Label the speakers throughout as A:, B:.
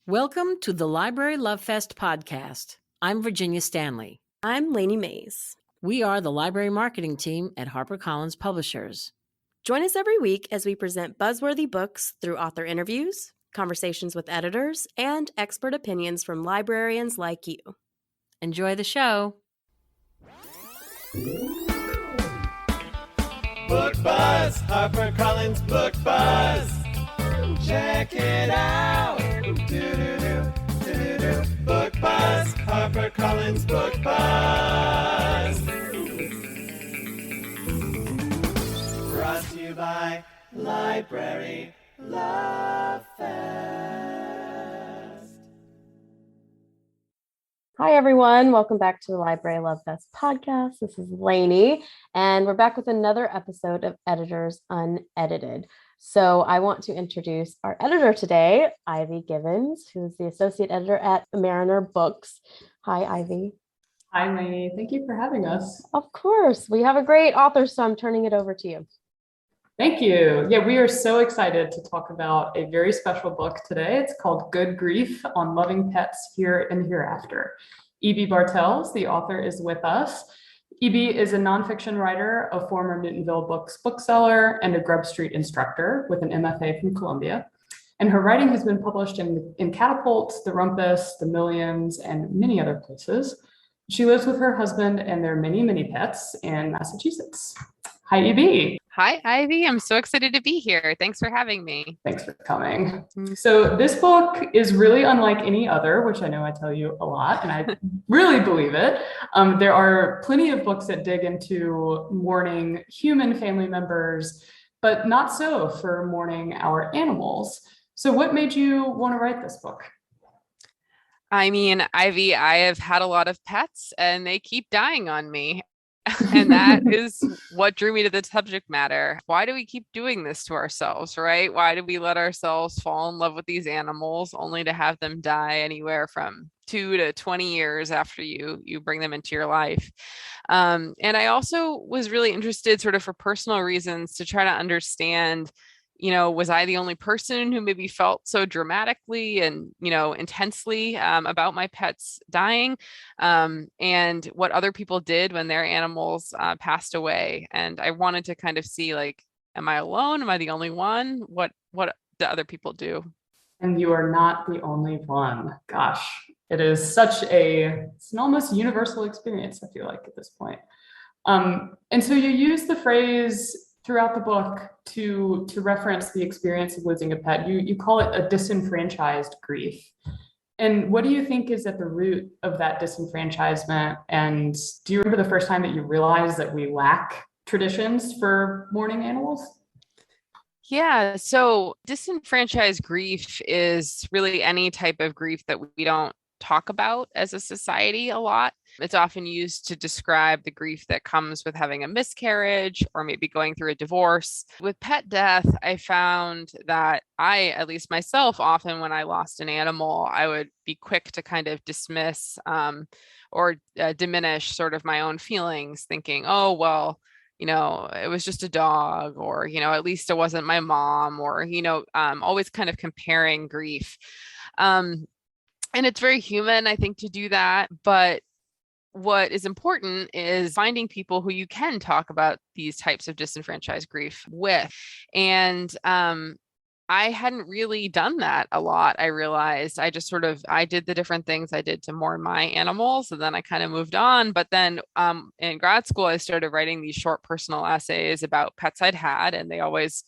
A: Welcome to the Library Love Fest podcast. I'm Virginia Stanley.
B: I'm Lainey Mays.
A: We are the library marketing team at HarperCollins Publishers.
B: Join us every week as we present buzzworthy books through author interviews, conversations with editors, and expert opinions from librarians like you.
A: Enjoy the show.
C: Book Buzz, HarperCollins Book Buzz. Check it out. Do-do-do, Book Buzz, HarperCollins Book Buzz. Brought to you by Library Love Fest.
B: Hi, everyone. Welcome back to the Library Love Fest podcast. This is Lainey, and we're back with another episode of Editors Unedited. So I want to introduce our editor today, Ivy Givens, who's the associate editor at Mariner Books. Hi, Ivy.
D: Hi, Lainey. Thank you for having us.
B: Of course. We have a great author, so I'm turning it over to you.
D: Thank you. Yeah, we are so excited to talk about a very special book today. It's called Good Grief on Loving Pets Here and Hereafter. Evie Bartels, the author, is with us. Evie is a nonfiction writer, a former Newtonville Books bookseller, and a Grub Street instructor with an MFA from Columbia. And her writing has been published in Catapult, The Rumpus, The Millions, and many other places. She lives with her husband and their many, many pets in Massachusetts. Hi, Evie.
E: Hi, Ivy. I'm so excited to be here. Thanks for having me.
D: Thanks for coming. So this book is really unlike any other, which I know I tell you a lot, and I really believe it. There are plenty of books that dig into mourning human family members, but not so for mourning our animals. So what made you want to write this book?
E: I mean, Ivy, I have had a lot of pets and they keep dying on me. And that is what drew me to the subject matter. Why do we keep doing this to ourselves, right? Why do we let ourselves fall in love with these animals only to have them die anywhere from 2 to 20 years after you bring them into your life? And I also was really interested, sort of for personal reasons, to try to understand, was I the only person who maybe felt so dramatically and, intensely about my pets dying, and what other people did when their animals passed away? And I wanted to kind of see, like, am I alone? Am I the only one? What do other people do?
D: And you are not the only one. Gosh, it is it's an almost universal experience, I feel like, at this point. And so you use the phrase throughout the book to reference the experience of losing a pet. You call it a disenfranchised grief. And what do you think is at the root of that disenfranchisement? And do you remember the first time that you realized that we lack traditions for mourning animals?
E: Yeah, so disenfranchised grief is really any type of grief that we don't talk about as a society a lot. It's often used to describe the grief that comes with having a miscarriage or maybe going through a divorce. With pet death, I found that at least myself, often when I lost an animal, I would be quick to kind of dismiss or diminish sort of my own feelings, thinking, oh, well, it was just a dog, or, at least it wasn't my mom, or, always kind of comparing grief. And it's very human, I think, to do that. But what is important is finding people who you can talk about these types of disenfranchised grief with. And I hadn't really done that a lot. I realized I did the different things I did to mourn my animals, and then I kind of moved on. But then in grad school, I started writing these short personal essays about pets I'd had, and they always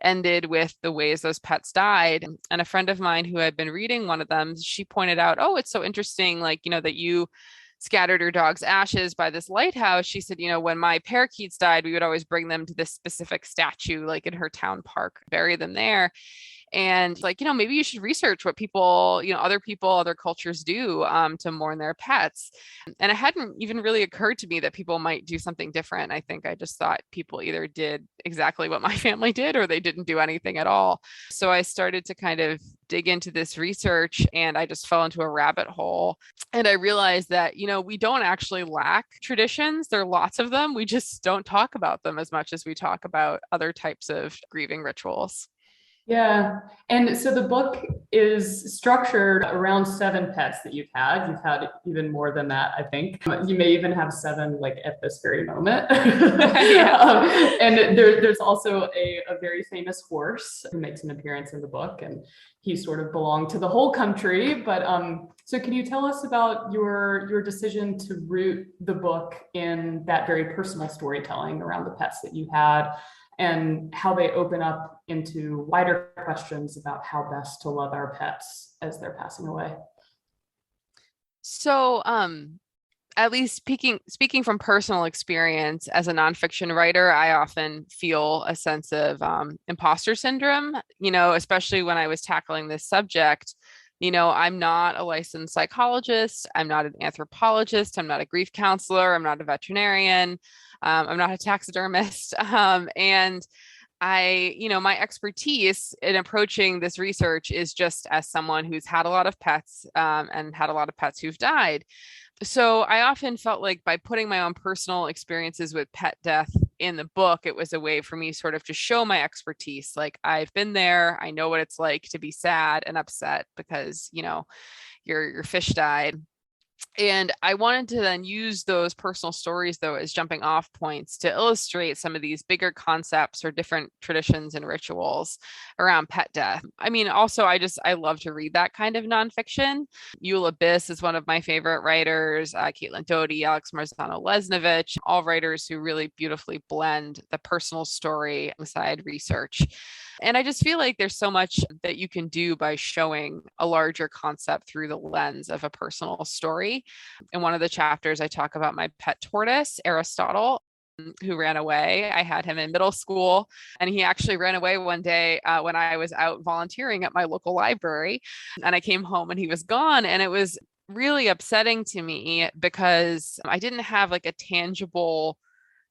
E: ended with the ways those pets died. And a friend of mine who had been reading one of them, she pointed out, oh, it's so interesting, like, that you scattered your dog's ashes by this lighthouse. She said, when my parakeets died, we would always bring them to this specific statue, like in her town park, bury them there. And like, maybe you should research what people, other cultures do to mourn their pets. And it hadn't even really occurred to me that people might do something different. I think I just thought people either did exactly what my family did or they didn't do anything at all. So I started to kind of dig into this research, and I just fell into a rabbit hole. And I realized that, we don't actually lack traditions. There are lots of them. We just don't talk about them as much as we talk about other types of grieving rituals.
D: Yeah. And so the book is structured around 7 pets that you've had. You've had even more than that, I think. You may even have 7 like at this very moment.
E: Yeah.
D: And there's also a very famous horse who makes an appearance in the book, and he sort of belonged to the whole country. But so can you tell us about your decision to root the book in that very personal storytelling around the pets that you had, and how they open up into wider questions about how best to love our pets as they're passing away?
E: So, at least speaking from personal experience as a nonfiction writer, I often feel a sense of imposter syndrome, especially when I was tackling this subject. I'm not a licensed psychologist. I'm not an anthropologist. I'm not a grief counselor. I'm not a veterinarian. I'm not a taxidermist. And my expertise in approaching this research is just as someone who's had a lot of pets and had a lot of pets who've died. So I often felt like by putting my own personal experiences with pet death in the book, it was a way for me sort of to show my expertise. Like I've been there, I know what it's like to be sad and upset because, your fish died. And I wanted to then use those personal stories, though, as jumping off points to illustrate some of these bigger concepts or different traditions and rituals around pet death. I mean, also, I love to read that kind of nonfiction. Eula Biss is one of my favorite writers, Caitlin Doughty, Alex Marzano-Lesnevich, all writers who really beautifully blend the personal story alongside research. And I just feel like there's so much that you can do by showing a larger concept through the lens of a personal story. In one of the chapters, I talk about my pet tortoise, Aristotle, who ran away. I had him in middle school, and he actually ran away one day when I was out volunteering at my local library. And I came home and he was gone. And it was really upsetting to me because I didn't have like a tangible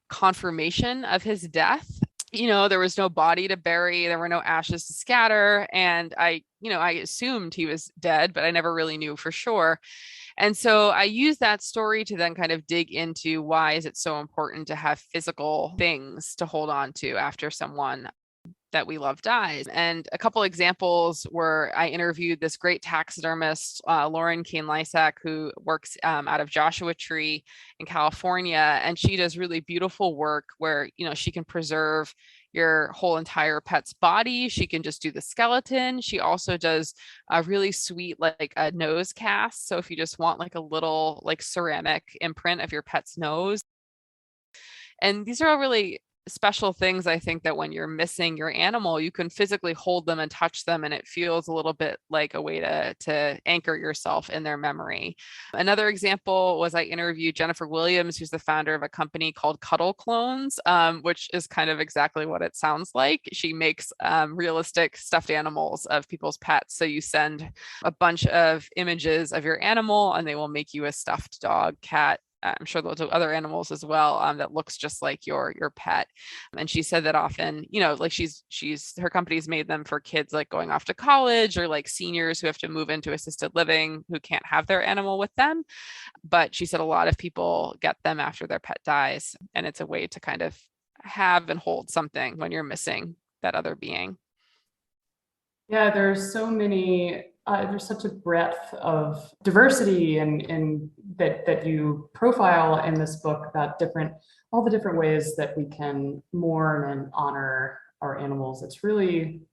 E: confirmation of his death. There was no body to bury, there were no ashes to scatter. And I assumed he was dead, but I never really knew for sure. And so I use that story to then kind of dig into why is it so important to have physical things to hold on to after someone that we love dies. And a couple examples were I interviewed this great taxidermist, Lauren Kane Lysak, who works out of Joshua Tree in California. And she does really beautiful work where, she can preserve your whole entire pet's body. She can just do the skeleton. She also does a really sweet, like a nose cast. So if you just want like a little like ceramic imprint of your pet's nose. And these are all really special things. I think that when you're missing your animal, you can physically hold them and touch them, and it feels a little bit like a way to anchor yourself in their memory. Another example was I interviewed Jennifer Williams, who's the founder of a company called Cuddle Clones, which is kind of exactly what it sounds like. She makes realistic stuffed animals of people's pets. So you send a bunch of images of your animal, and they will make you a stuffed dog, cat. I'm sure they'll do other animals as well, that looks just like your pet. And she said that often, like she's her company's made them for kids like going off to college, or like seniors who have to move into assisted living who can't have their animal with them. But she said a lot of people get them after their pet dies, and it's a way to kind of have and hold something when you're missing that other being.
D: Yeah, there's there's such a breadth of diversity and that you profile in this book about all the different ways that we can mourn and honor our animals. It's really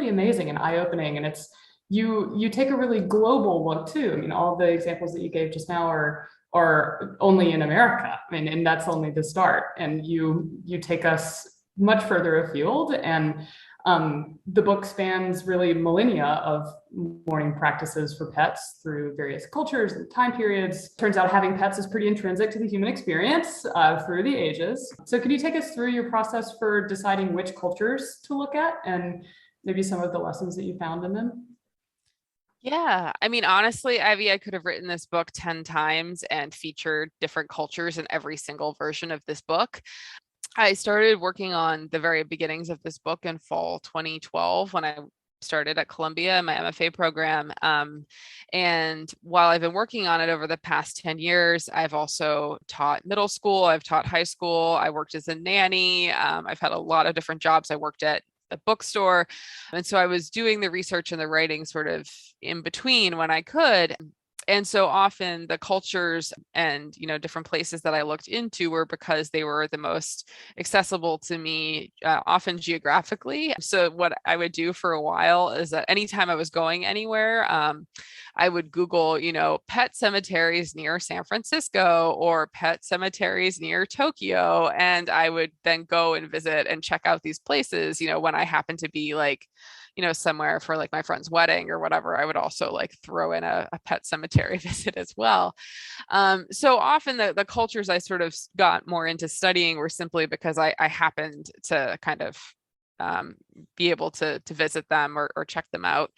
D: amazing and eye-opening. And you take a really global look too. I mean, all the examples that you gave just now are only in America. I mean, and that's only the start. And you take us much further afield, and the book spans really millennia of mourning practices for pets through various cultures and time periods. Turns out having pets is pretty intrinsic to the human experience through the ages. So can you take us through your process for deciding which cultures to look at, and maybe some of the lessons that you found in them?
E: Yeah. I mean, honestly, Ivy, I could have written this book 10 times and featured different cultures in every single version of this book. I started working on the very beginnings of this book in fall 2012 when I started at Columbia in my MFA program. And while I've been working on it over the past 10 years, I've also taught middle school, I've taught high school, I worked as a nanny, I've had a lot of different jobs. I worked at a bookstore. And so I was doing the research and the writing sort of in between when I could. And so often the cultures and, different places that I looked into were because they were the most accessible to me, often geographically. So what I would do for a while is that anytime I was going anywhere, I would Google, pet cemeteries near San Francisco or pet cemeteries near Tokyo. And I would then go and visit and check out these places, when I happened to be like, somewhere for like my friend's wedding or whatever, I would also like throw in a pet cemetery visit as well. So often the cultures I sort of got more into studying were simply because I happened to kind of be able to visit them or check them out.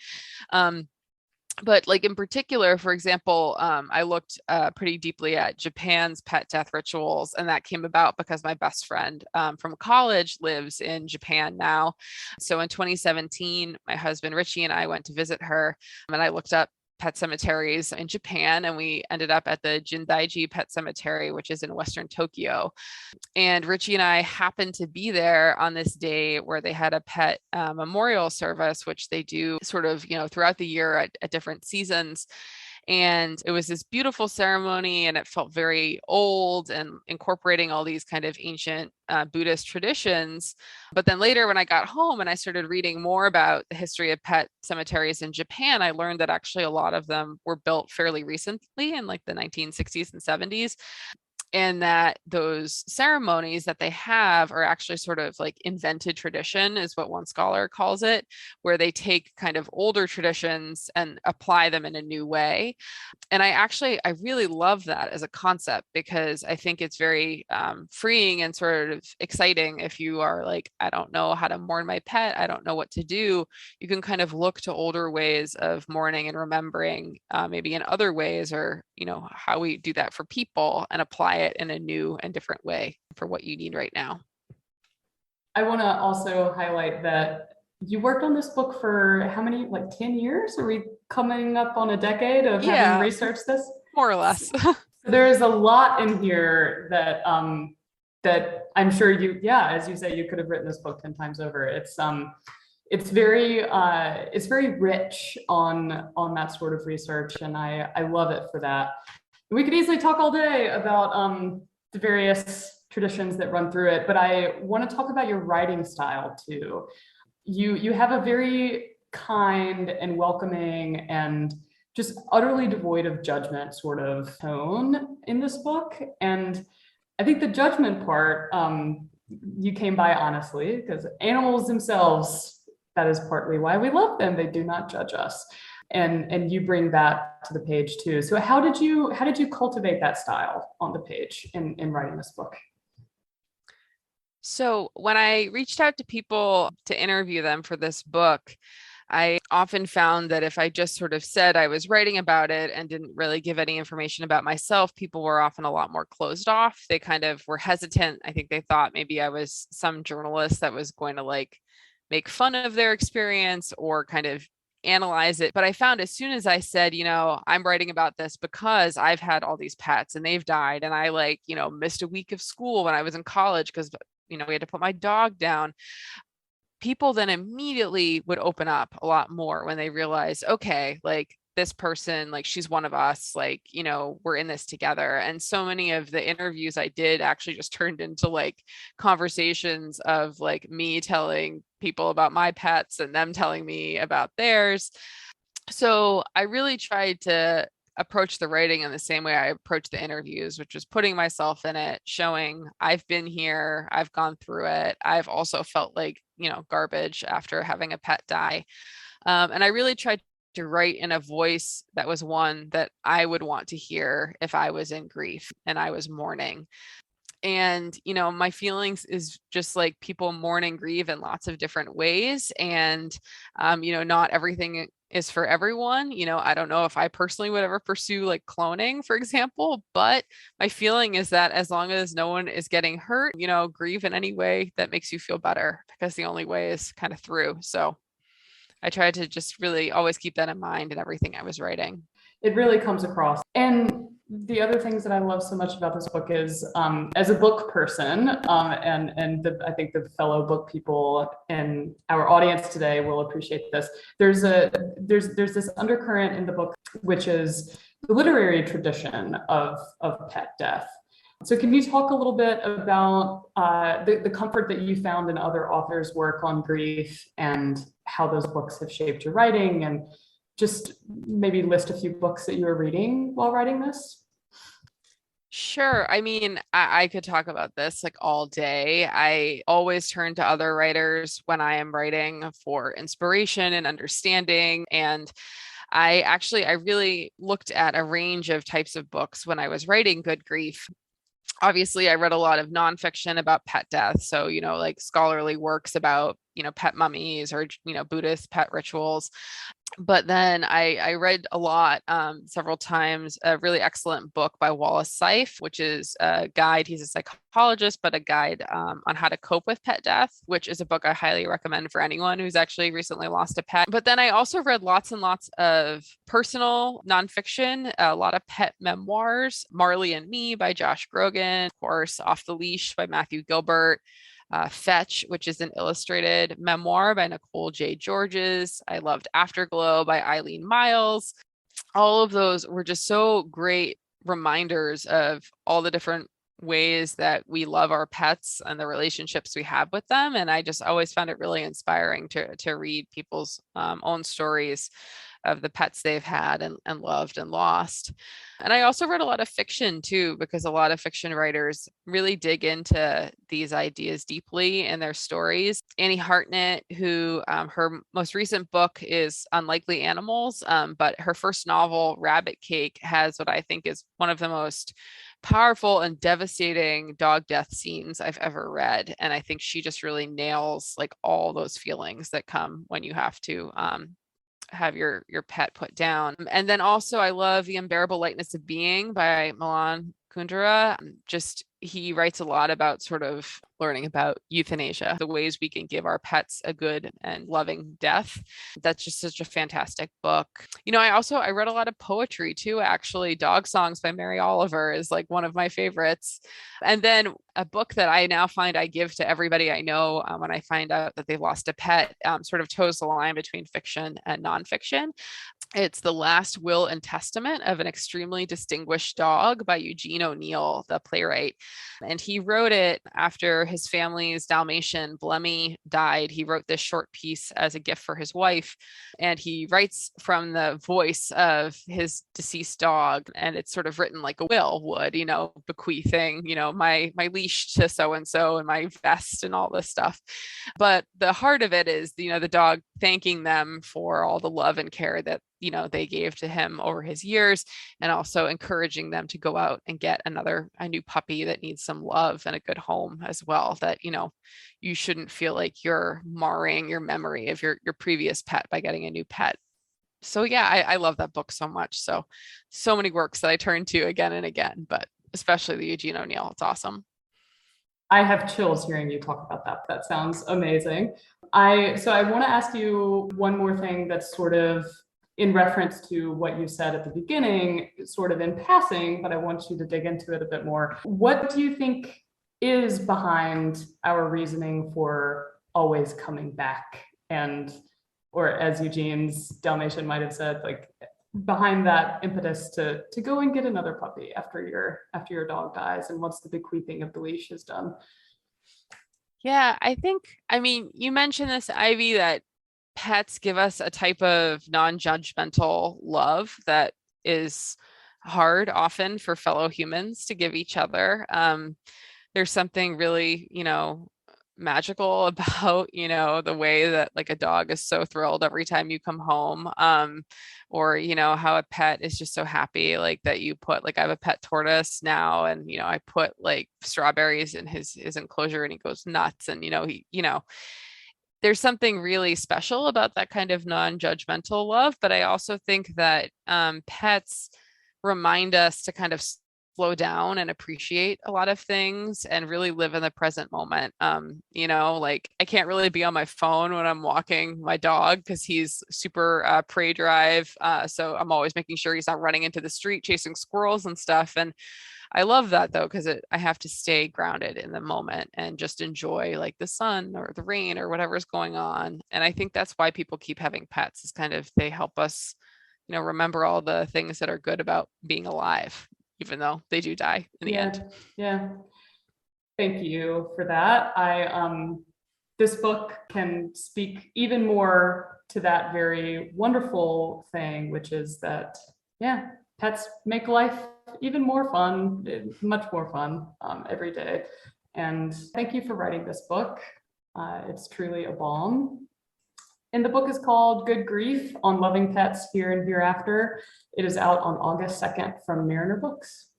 E: But like in particular, for example, I looked pretty deeply at Japan's pet death rituals, and that came about because my best friend from college lives in Japan now. So in 2017, my husband Richie and I went to visit her, and I looked up pet cemeteries in Japan, and we ended up at the Jindaiji Pet Cemetery, which is in Western Tokyo. And Richie and I happened to be there on this day where they had a pet memorial service, which they do sort of, throughout the year at different seasons. And it was this beautiful ceremony, and it felt very old and incorporating all these kind of ancient Buddhist traditions. But then later, when I got home and I started reading more about the history of pet cemeteries in Japan, I learned that actually a lot of them were built fairly recently in like the 1960s and 70s. And that those ceremonies that they have are actually sort of like invented tradition, is what one scholar calls it, where they take kind of older traditions and apply them in a new way. And I really love that as a concept, because I think it's very freeing and sort of exciting. If you are like, I don't know how to mourn my pet, I don't know what to do, you can kind of look to older ways of mourning and remembering, maybe in other ways, or how we do that for people, and apply it in a new and different way for what you need right now.
D: I want to also highlight that you worked on this book for how many, like 10 years? Are we coming up on a decade of having researched this?
E: More or less.
D: There's a lot in here that that I'm sure as you say, you could have written this book 10 times over. It's very rich on that sort of research, and I love it for that. We could easily talk all day about the various traditions that run through it, but I want to talk about your writing style too. You have a very kind and welcoming and just utterly devoid of judgment sort of tone in this book. And I think the judgment part, you came by honestly, because animals themselves, that is partly why we love them. They do not judge us. And you bring that to the page too. So how did you cultivate that style on the page in writing this book?
E: So when I reached out to people to interview them for this book, I often found that if I just sort of said I was writing about it and didn't really give any information about myself, people were often a lot more closed off. They kind of were hesitant. I think they thought maybe I was some journalist that was going to like make fun of their experience or kind of analyze it. But I found as soon as I said, I'm writing about this because I've had all these pets and they've died, and I missed a week of school when I was in college because we had to put my dog down. People then immediately would open up a lot more when they realized, okay, like this person, like she's one of us, like, we're in this together. And so many of the interviews I did actually just turned into like conversations of like me telling people about my pets and them telling me about theirs. So I really tried to approach the writing in the same way I approached the interviews, which was putting myself in it, showing I've been here, I've gone through it. I've also felt like, garbage after having a pet die. And I really tried to write in a voice that was one that I would want to hear if I was in grief and I was mourning. And, my feelings is just like people mourn and grieve in lots of different ways. And, not everything is for everyone. I don't know if I personally would ever pursue like cloning, for example, but my feeling is that as long as no one is getting hurt, grieve in any way that makes you feel better, because the only way is kind of through. So I tried to just really always keep that in mind in everything I was writing.
D: It really comes across. And the other things that I love so much about this book is, as a book person, I think the fellow book people in our audience today will appreciate this. There's this undercurrent in the book, which is the literary tradition of pet death. So can you talk a little bit about the comfort that you found in other authors' work on grief and how those books have shaped your writing, and just maybe list a few books that you were reading while writing this?
E: Sure. I mean, I could talk about this like all day. I always turn to other writers when I am writing for inspiration and understanding. And I really looked at a range of types of books when I was writing Good Grief. Obviously, I read a lot of nonfiction about pet death. So, like scholarly works about, pet mummies or, Buddhist pet rituals. But then I read a lot, several times, a really excellent book by Wallace Seif, which is a guide. He's a psychologist, but a guide on how to cope with pet death, which is a book I highly recommend for anyone who's actually recently lost a pet. But then I also read lots and lots of personal nonfiction, a lot of pet memoirs, Marley and Me by Josh Grogan, of course, Off the Leash by Matthew Gilbert. Fetch, which is an illustrated memoir by Nicole J. Georges. I loved Afterglow by Eileen Miles. All of those were just so great reminders of all the different ways that we love our pets and the relationships we have with them. And I just always found it really inspiring to read people's own stories of the pets they've had and loved and lost. And I also read a lot of fiction too, because a lot of fiction writers really dig into these ideas deeply in their stories. Annie Hartnett, who her most recent book is Unlikely Animals, but her first novel, Rabbit Cake, has what I think is one of the most powerful and devastating dog death scenes I've ever read. And I think she just really nails like all those feelings that come when you have to have your pet put down. And then also I love The Unbearable Lightness of Being by Milan Kundera. Just he writes a lot about sort of learning about euthanasia, the ways we can give our pets a good and loving death. That's just such a fantastic book. I read a lot of poetry too, actually. Dog Songs by Mary Oliver is like one of my favorites. And then a book that I now find I give to everybody I know when I find out that they've lost a pet, sort of toes the line between fiction and nonfiction. It's The Last Will and Testament of an Extremely Distinguished Dog by Eugene O'Neill, the playwright. And he wrote it after his family's Dalmatian, Blemmy, died. He wrote this short piece as a gift for his wife. And he writes from the voice of his deceased dog. And it's sort of written like a will would, bequeathing, my leash to so-and-so and my vest and all this stuff. But the heart of it is, the dog thanking them for all the love and care that they gave to him over his years, and also encouraging them to go out and get a new puppy that needs some love and a good home as well. That, you shouldn't feel like you're marring your memory of your previous pet by getting a new pet. So yeah, I love that book so much. So many works that I turn to again and again, but especially the Eugene O'Neill. It's awesome.
D: I have chills hearing you talk about that. That sounds amazing. I want to ask you one more thing that's sort of in reference to what you said at the beginning, sort of in passing, but I want you to dig into it a bit more. What do you think is behind our reasoning for always coming back? Or as Eugene's Dalmatian might have said, like behind that impetus to go and get another puppy after your dog dies, and once the bequeathing of the leash is done.
E: Yeah, you mentioned this, Ivy, that pets give us a type of non-judgmental love that is hard often for fellow humans to give each other. There's something really, magical about, the way that like a dog is so thrilled every time you come home. Or, how a pet is just so happy, like that you put, like I have a pet tortoise now, and, I put like strawberries in his enclosure and he goes nuts. And, there's something really special about that kind of non-judgmental love. But I also think that pets remind us to kind of slow down and appreciate a lot of things and really live in the present moment. Like I can't really be on my phone when I'm walking my dog because he's super prey drive. So I'm always making sure he's not running into the street chasing squirrels and stuff. And I love that though, because I have to stay grounded in the moment and just enjoy like the sun or the rain or whatever's going on. And I think that's why people keep having pets, is kind of they help us, remember all the things that are good about being alive, even though they do die in the end.
D: Yeah. Thank you for that. This book can speak even more to that very wonderful thing, which is that, pets make life even more fun, much more fun every day. And thank you for writing this book. It's truly a balm. And the book is called Good Grief on Loving Pets Here and Hereafter. It is out on August 2nd from Mariner Books.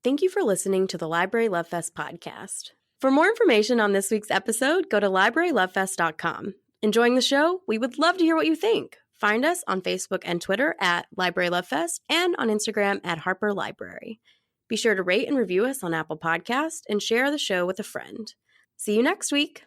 B: Thank you for listening to the Library Love Fest podcast. For more information on this week's episode, go to librarylovefest.com. Enjoying the show? We would love to hear what you think. Find us on Facebook and Twitter at Library Love Fest and on Instagram at Harper Library. Be sure to rate and review us on Apple Podcasts and share the show with a friend. See you next week.